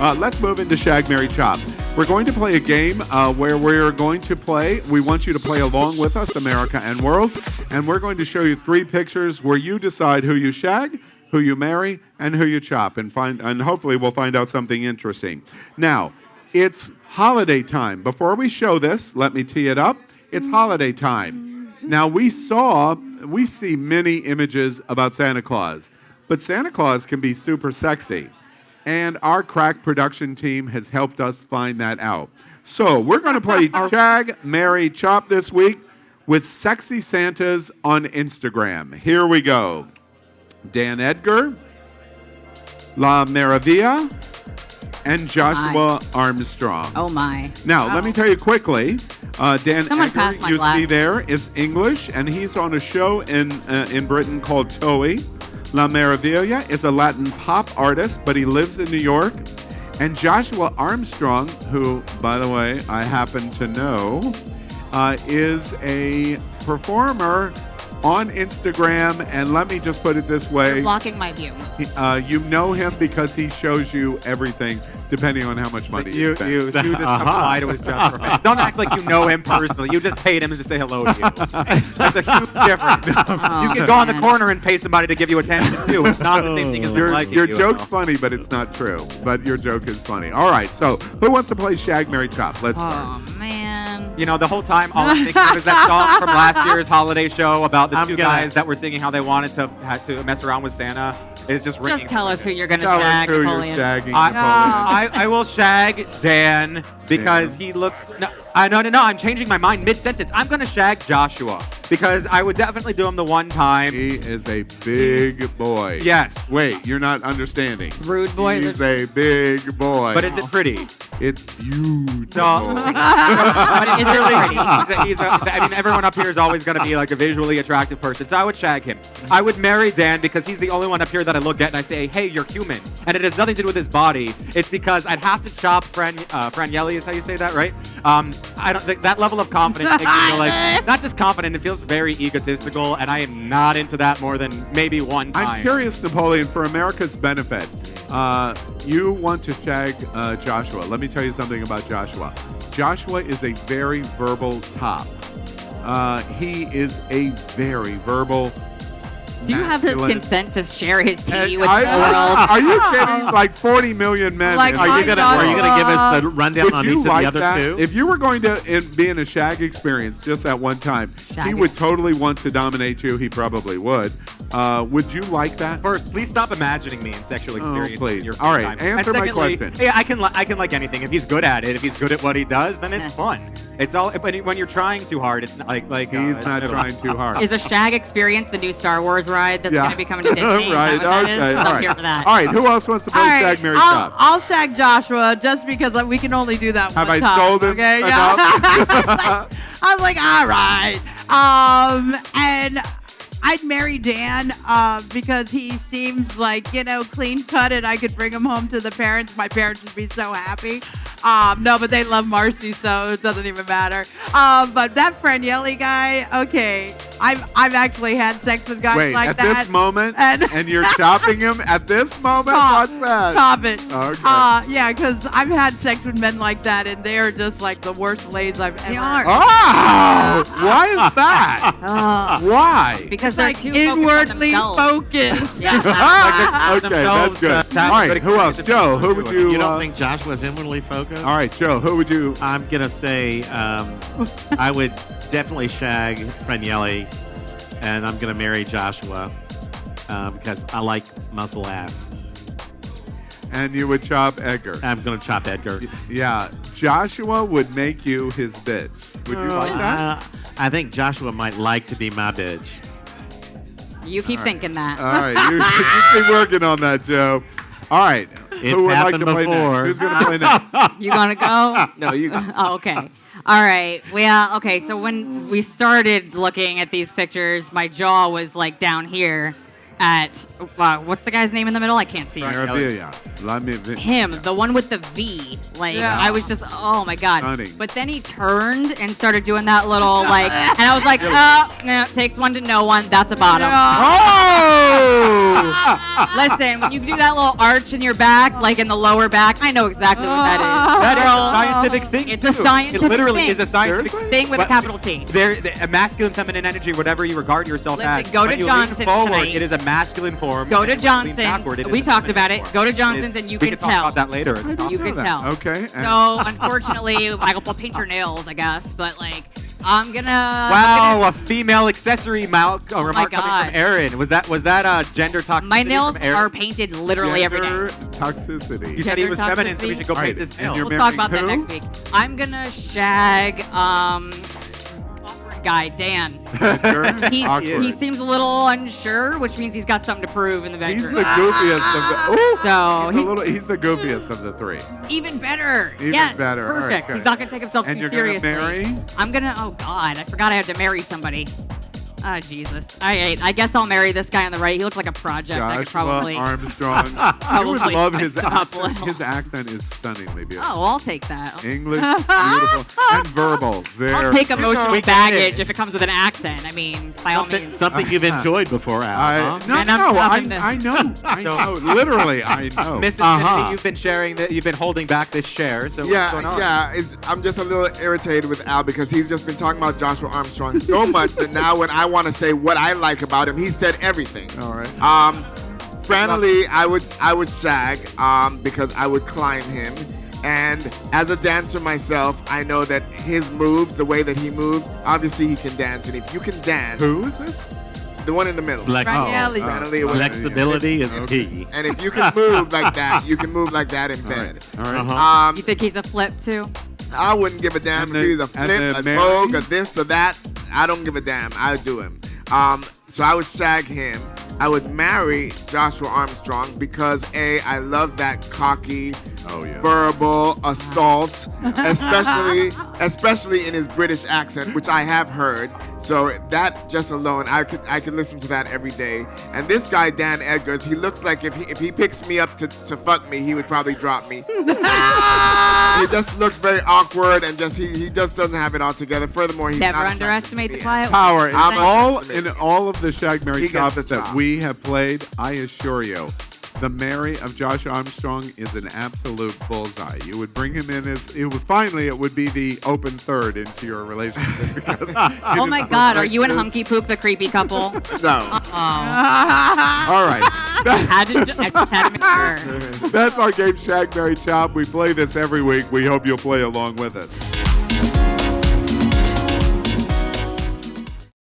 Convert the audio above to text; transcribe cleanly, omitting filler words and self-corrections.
Let's move into Shag, Marry, Chop. We're going to play a game where we're going to play. We want you to play along with us, America and world. And we're going to show you 3 pictures where you decide who you shag, who you marry, and who you chop. And hopefully we'll find out something interesting. Now, it's holiday time. Before we show this, let me tee it up. It's holiday time. Now, we see many images about Santa Claus. But Santa Claus can be super sexy. And our crack production team has helped us find that out. So we're going to play Shag, Marry, Chop this week with sexy Santas on Instagram. Here we go. Dan Edgar, La Maravilla, and Joshua Armstrong. Oh, my. Now, let me tell you quickly. Dan Someone Edgar, you see there, is English, and he's on a show in Britain called Toei. La Maravilla is a Latin pop artist, but he lives in New York. And Joshua Armstrong, who, by the way, I happen to know, is a performer on Instagram. And let me just put it this way. You're blocking my view. You know him because he shows you everything, depending on how much money you spend. You just apply to his job. Don't act like you know him personally. You just paid him to say hello to you. That's a huge difference. You can go on the corner and pay somebody to give you attention, too. It's not the same thing as your joke's funny, but it's not true. But your joke is funny. All right, so who wants to play Shag, Marry, Chop? Let's start. Oh, man. You know, the whole time, all I'm thinking of is that song from last year's holiday show about the two guys that were singing how they wanted to mess around with Santa. It's just ringing. Just tell us who you're going to Tell shag, us who Napoleon. you're shagging, Napoleon. I will shag Dan because he looks... No, I'm changing my mind mid-sentence. I'm going to shag Joshua because I would definitely do him the one time. He is a big boy. Yes. Wait, you're not understanding. Rude boy. He's a big boy. But is it pretty? It's beautiful. So, but it's really pretty. I mean, everyone up here is always going to be like a visually attractive person, so I would shag him. I would marry Dan because he's the only one up here that I look at and I say, hey, you're human. And it has nothing to do with his body. It's because I'd have to chop Franielli is how you say that, right? I don't think that level of confidence makes me feel like, not just confident, it feels very egotistical, and I am not into that more than maybe one time. I'm curious, Napoleon, for America's benefit. You want to shag Joshua. Let me tell you something about Joshua. Joshua is a very verbal top. He is a very verbal. Do you have his masculine- consent to share his tea with the world? Are you kidding? Like 40 million men. Like, Are you gonna give us the rundown Would on you each of like the other that? two? If you were going to be in a shag experience just that one time, he would totally want to dominate you. He probably would. Would you like that? First, please stop imagining me in sexual experiences. please. In your All right, time. answer And my secondly, question. Yeah, I can like anything. If he's good at it, if he's good at what he does, then it's fun. It's all. But when you're trying too hard, it's not like He's not trying too hard. Is a shag experience the new Star Wars ride that's going to be coming to Disney? Right. Is that what that is? Okay. I'm All here right. for that. All right. Who else wants to play Shag, Marry, Chop? I'll shag Joshua just because we can only do that Have one I time. scolded Okay, enough? I was like, all right. And I'd marry Dan because he seems like, clean cut, and I could bring him home to the parents. My parents would be so happy. No, but they love Marcy, so it doesn't even matter. But that Franielli guy, okay, I've actually had sex with guys like at that. this moment, And- and you're chopping him at this moment? What's that? Stop it. Okay. Yeah, because I've had sex with men like that, and they're just like the worst lays I've ever. They are. Oh! Why is that? Why? Because they're Like too inwardly focused. focused. Yeah. Okay, that's good. All right, who else? Joe, who would you... You don't think Joshua's inwardly focused? All right, Joe, who would you... I'm gonna say I would definitely shag Franielli, and I'm gonna marry Joshua because I like muscle ass. And you would chop Edgar. I'm gonna chop Edgar. Yeah, Joshua would make you his bitch. Would you like that? I think Joshua might like to be my bitch. You keep thinking that. All right, you keep working on that, Joe. All right, It's who would like to happened play before. next? Who's going to play next? You want to go? No, you go. Oh, okay. All right. Well, okay. So when we started looking at these pictures, my jaw was like down here. at what's the guy's name in the middle? I can't see right now. Him, the one with the V. Like I was just, oh my god. Stunning. But then he turned and started doing that little like, and I was like, oh, no, takes one to know one. That's a bottom. Oh! Listen, when you do that little arch in your back, like in the lower back, I know exactly what that is. That is Girl, a scientific thing. it's a scientific It literally thing. is a scientific thing with a capital T. A masculine, feminine energy, whatever you regard yourself Listen, as. go when to you Johnson's lean forward, tonight. it is a masculine form. Go to and when you lean Johnson's. backward, it is We a talked feminine about it. form. Go to Johnson's and you we can talk tell. about that later. You can tell. Okay. So unfortunately, I'll paint your nails, I guess. But like, I'm gonna. Wow, a female accessory remark coming God. from Aaron. Was that gender toxicity? My nails from Aaron? are painted literally every Gender day. toxicity. You said he gender was feminine, so we toxicity. should go Right, paint his and nails. you're We'll talk marrying about that who? next week. I'm gonna shag awkward guy Dan. Edgar? He Awkward. seems a little unsure, which means he's got something to prove in the He's bedroom. the goofiest of the. Ooh, So he's the goofiest of the three. even better. Even yes, better. All right, perfect. good. He's not gonna take himself And too you're seriously. gonna marry? I'm gonna. Oh God, I forgot I had to marry somebody. Oh Jesus. I guess I'll marry this guy on the right. He looks like a project. I could Joshua probably. Armstrong. You would Probably love his spice it up a accent. little. His accent is stunningly beautiful. Oh, I'll take that. English, beautiful, and verbal. Very. I'll take emotional We get baggage it. if it comes with an accent. I mean, by all means. Something you've enjoyed before, Al. huh? And I'm having this. I know. I know. Literally, I know. Mrs. Kennedy, you've been sharing that. You've been holding back this share. So what's going on? I'm just a little irritated with Al because he's just been talking about Joshua Armstrong so much that now when I want to say what I like about him, he said everything. All right. Friendly, I would shag because I would climb him. And as a dancer myself, I know that his moves, the way that he moves, obviously he can dance. And if you can dance, Who is this? the one in the middle. Friendly. Friendly, Flexibility is Okay. key. and if you can move like that, you can move like that in All bed. right. All right. Uh-huh. You think he's a flip too? I wouldn't give a damn And if he was a and flip, the a Mary? vogue, a this or that. I don't give a damn. I would do him. So I would shag him. I would marry Joshua Armstrong because I love that cocky, Oh yeah. verbal assault, especially in his British accent, which I have heard. So that just alone, I could listen to that every day. And this guy Dan Edgar, he looks like if he picks me up to fuck me, he would probably drop me. He just looks very awkward and he just doesn't have it all together. Furthermore, he's Never not underestimate the attracted to me. quiet. Power in I'm all of the Shag Mary He gets chops the that chop. we have played. I assure you, the Mary of Josh Armstrong is an absolute bullseye. You would bring him in as it would be the open third into your relationship. Because Oh my God, are you and Hunky Pook the creepy couple? No. Oh, All right. I just had to make sure. That's our game, Shag Mary Chop. We play this every week. We hope you'll play along with us.